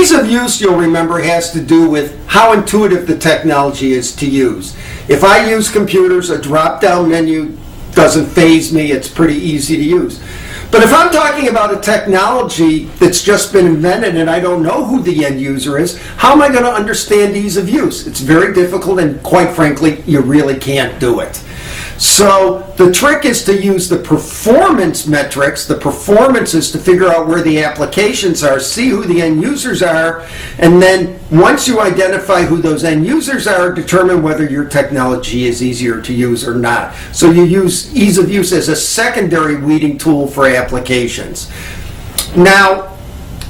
Ease of use, you'll remember, has to do with how intuitive the technology is to use. If I use computers, a drop-down menu doesn't faze me. It's pretty easy to use. But if I'm talking about a technology that's just been invented and I don't know who the end user is, how am I going to understand ease of use? It's very difficult, and quite frankly, you really can't do it. So the trick is to use the performance metrics. The performance is to figure out where the applications are, see who the end users are, and then once you identify who those end users are, determine whether your technology is easier to use or not. So you use ease of use as a secondary weeding tool for applications. Now,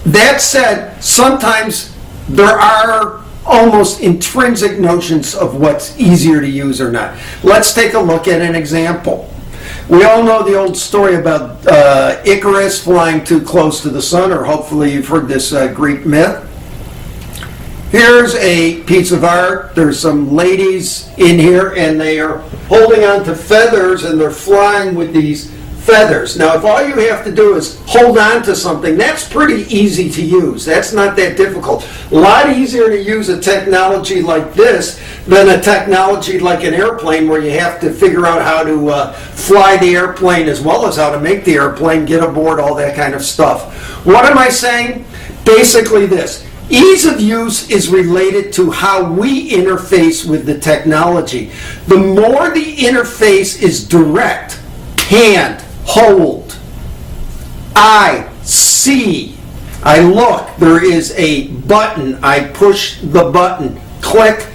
that said, sometimes there are almost intrinsic notions of what's easier to use or not. Let's take a look at an example. We all know the old story about Icarus flying too close to the sun, or hopefully you've heard this Greek myth. Here's a piece of art. There's some ladies in here, and they are holding on to feathers, and they're flying with these feathers. Now, if all you have to do is hold on to something, that's pretty easy to use. That's not that difficult. A lot easier to use a technology like this than a technology like an airplane, where you have to figure out how to fly the airplane as well as how to make the airplane, get aboard, all that kind of stuff. What am I saying? Basically this. Ease of use is related to how we interface with the technology. The more the interface is direct, hand, hold, I see, I look, there is a button, I push the button, click,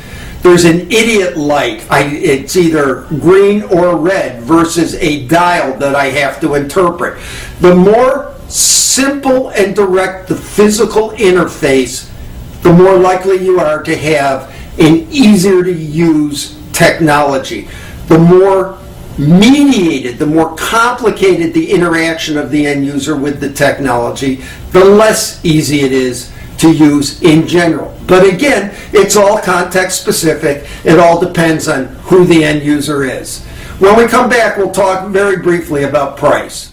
there's an idiot light, it's either green or red versus a dial that I have to interpret. The more simple and direct the physical interface, the more likely you are to have an easier to use technology. The more mediated, the more complicated the interaction of the end user with the technology, the less easy it is to use in general. But again, it's all context specific. It all depends on who the end user is. When we come back, we'll talk very briefly about price.